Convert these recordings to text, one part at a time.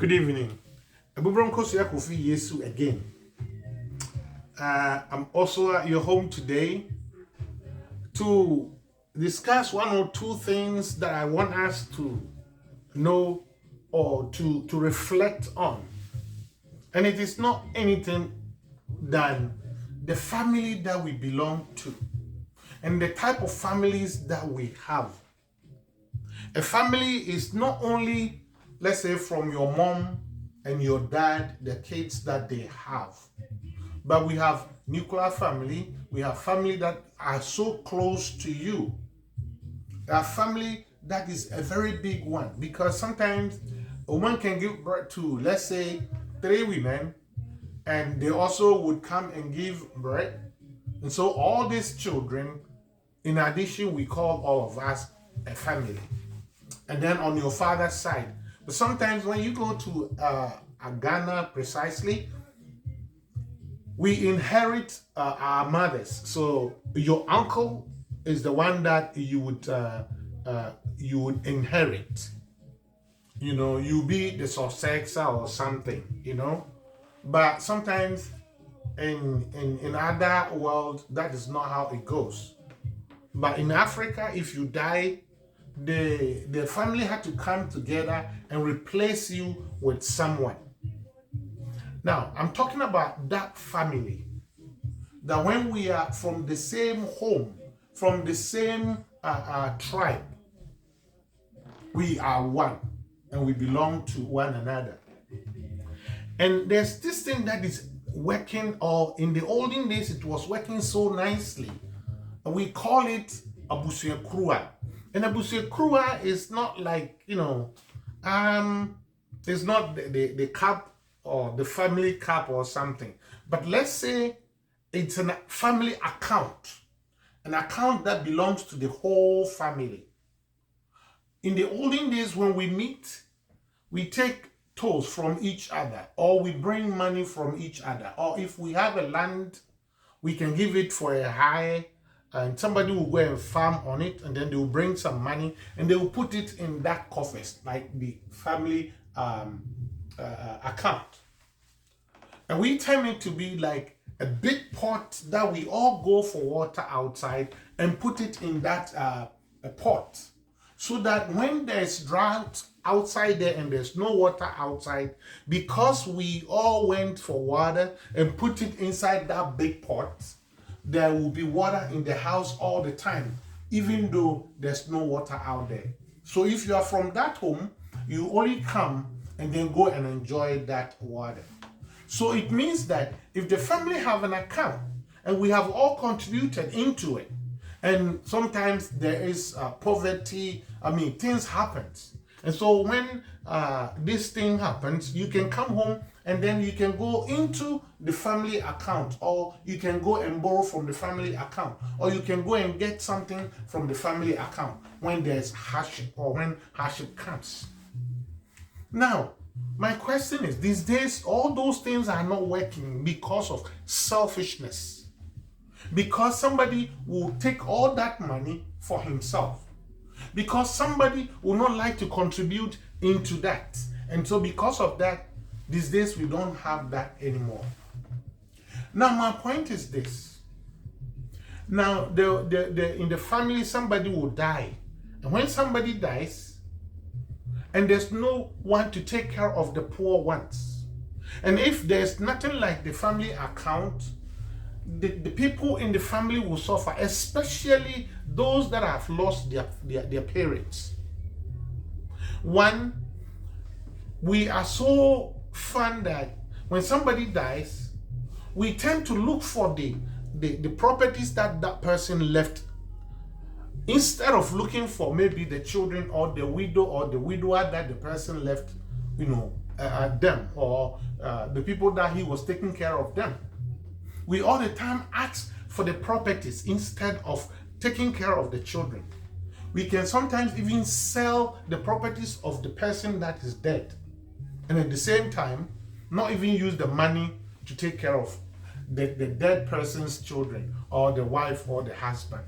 Good evening. Abubram Kosia Kofi Yesu again. I'm also at your home today to discuss one or two things that I want us to know or to reflect on. And it is not anything than the family that we belong to and the type of families that we have. A family is not only, let's say, from your mom and your dad, the kids that they have, but we have nuclear family, we have family that are so close to you. A family that is a very big one, because sometimes a woman can give birth to, let's say, 3 women, and they also would come and give birth. And so all these children, in addition, we call all of us a family. And then on your father's side. But sometimes when you go to Ghana precisely, we inherit our mothers. So your uncle is the one that you would inherit. You know, you be the successor or something, you know. But sometimes in other world, that is not how it goes. But in Africa, if you die, the family had to come together and replace you with someone. Now, I'm talking about that family, that when we are from the same home, from the same tribe, we are one and we belong to one another. And there's this thing that is working, or in the olden days, it was working so nicely. We call it Abusuakrua. And Abusuakrua is not like, it's not the cup or the family cup or something. But let's say it's a family account, an account that belongs to the whole family. In the olden days, when we meet, we take tolls from each other, or we bring money from each other, or if we have a land, we can give it for a hire, and somebody will go and farm on it, and then they will bring some money and they will put it in that coffers, like the family account. And we tend it to be like a big pot that we all go for water outside and put it in that pot, so that when there's drought outside there and there's no water outside, because we all went for water and put it inside that big pot, there will be water in the house all the time, even though there's no water out there. So if you are from that home, you only come and then go and enjoy that water. So it means that if the family have an account and we have all contributed into it, and sometimes there is poverty, things happen. And so when this thing happens, you can come home and then you can go into the family account, or you can go and borrow from the family account, or you can go and get something from the family account when there's hardship or when hardship comes. Now, my question is, these days, all those things are not working because of selfishness. Because somebody will take all that money for himself. Because somebody will not like to contribute into that. And so because of that, these days we don't have that anymore. Now my point is this. Now in the family, somebody will die. And when somebody dies, and there's no one to take care of the poor ones, and if there's nothing like the family account, the people in the family will suffer, especially those that have lost their parents. One, we are so fun that when somebody dies, we tend to look for the properties that person left, instead of looking for maybe the children or the widow or the widower that the person left, them, or the people that he was taking care of them. We all the time ask for the properties instead of taking care of the children. We can sometimes even sell the properties of the person that is dead, and at the same time not even use the money to take care of the dead person's children, or the wife or the husband.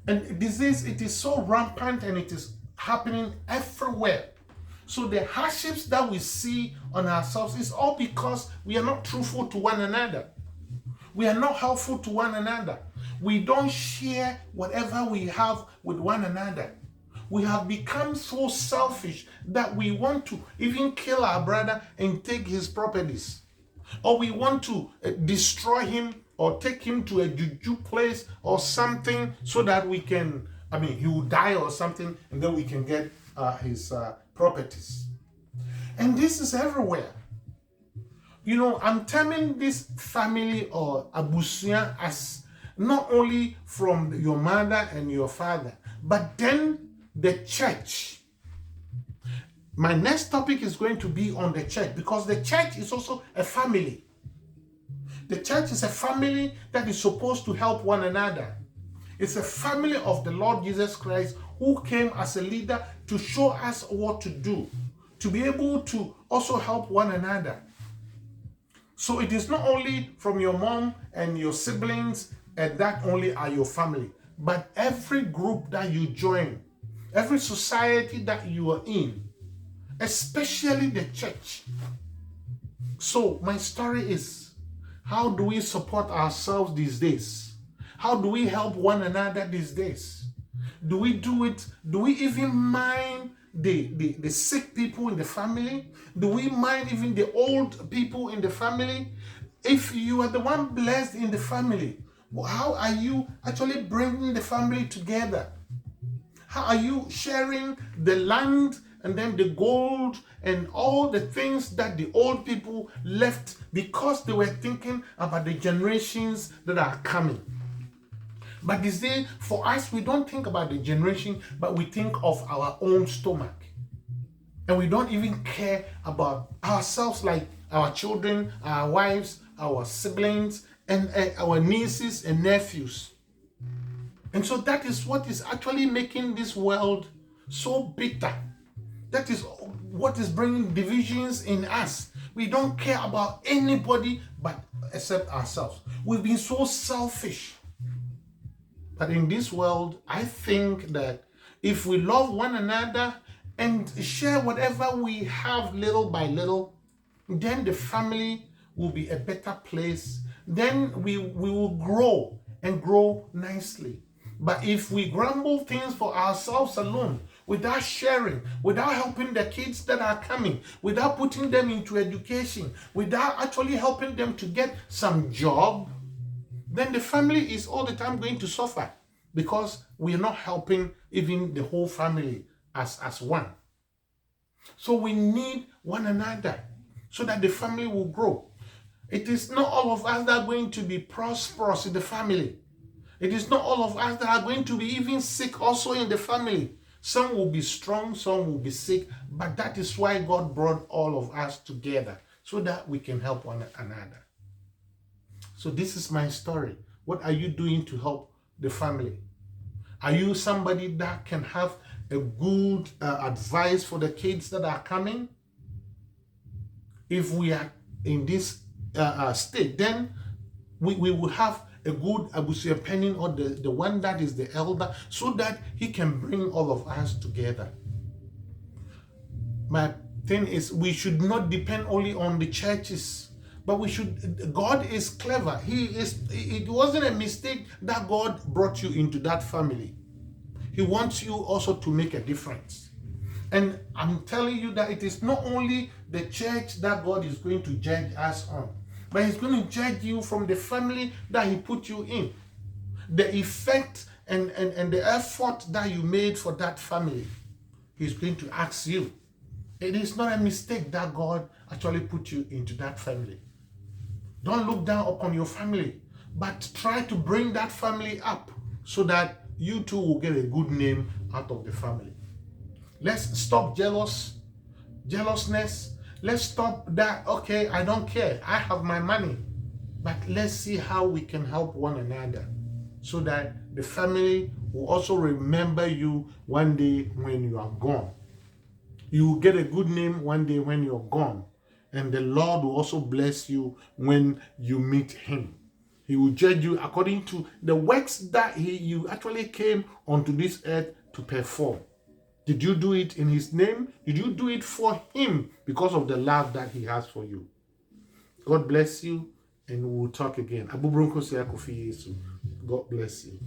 And disease, it is so rampant and it is happening everywhere. So the hardships that we see on ourselves is all because we are not truthful to one another. We are not helpful to one another. We don't share whatever we have with one another. We have become so selfish that we want to even kill our brother and take his properties. Or we want to destroy him or take him to a juju place or something so that we can, he will die or something and then we can get his properties. And this is everywhere. I'm terming this family or abusia as not only from your mother and your father, but then the church. My next topic is going to be on the church, because the church is also a family. The church is a family that is supposed to help one another. It's a family of the Lord Jesus Christ, who came as a leader to show us what to do, to be able to also help one another. So it is not only from your mom and your siblings and that only are your family, but every group that you join, every society that you are in, especially the church. So my story is, how do we support ourselves these days? How do we help one another these days? Do we do it? Do we even mind the sick people in the family? Do we mind even the old people in the family? If you are the one blessed in the family, how are you actually bringing the family together? How are you sharing the land and then the gold and all the things that the old people left because they were thinking about the generations that are coming? But you see, for us, we don't think about the generation, but we think of our own stomach. And we don't even care about ourselves, like our children, our wives, our siblings, and our nieces and nephews. And so that is what is actually making this world so bitter. That is what is bringing divisions in us. We don't care about anybody but except ourselves. We've been so selfish. But in this world, I think that if we love one another and share whatever we have little by little, then the family will be a better place. Then we will grow and grow nicely. But if we grumble things for ourselves alone, without sharing, without helping the kids that are coming, without putting them into education, without actually helping them to get some job, then the family is all the time going to suffer, because we are not helping even the whole family as one. So we need one another so that the family will grow. It is not all of us that are going to be prosperous in the family. It is not all of us that are going to be even sick also in the family. Some will be strong, some will be sick, but that is why God brought all of us together, so that we can help one another. So this is my story. What are you doing to help the family? Are you somebody that can have a good advice for the kids that are coming? If we are in this state, then we will have a good abusuapeni, or the one that is the elder, so that he can bring all of us together. My thing is, we should not depend only on the churches, but we should. God is clever. It wasn't a mistake that God brought you into that family. He wants you also to make a difference. And I'm telling you that it is not only the church that God is going to judge us on, but He's going to judge you from the family that He put you in. The effect and the effort that you made for that family, He's going to ask you. It is not a mistake that God actually put you into that family. Don't look down upon your family, but try to bring that family up so that you too will get a good name out of the family. Let's stop jealousness. Let's stop that, okay, I don't care, I have my money. But let's see how we can help one another so that the family will also remember you one day when you are gone. You will get a good name one day when you're gone. And the Lord will also bless you when you meet Him. He will judge you according to the works that you actually came onto this earth to perform. Did you do it in his name? Did you do it for him because of the love that he has for you? God bless you, and we'll talk again. Abu Bronco Kofi Yesu. God bless you.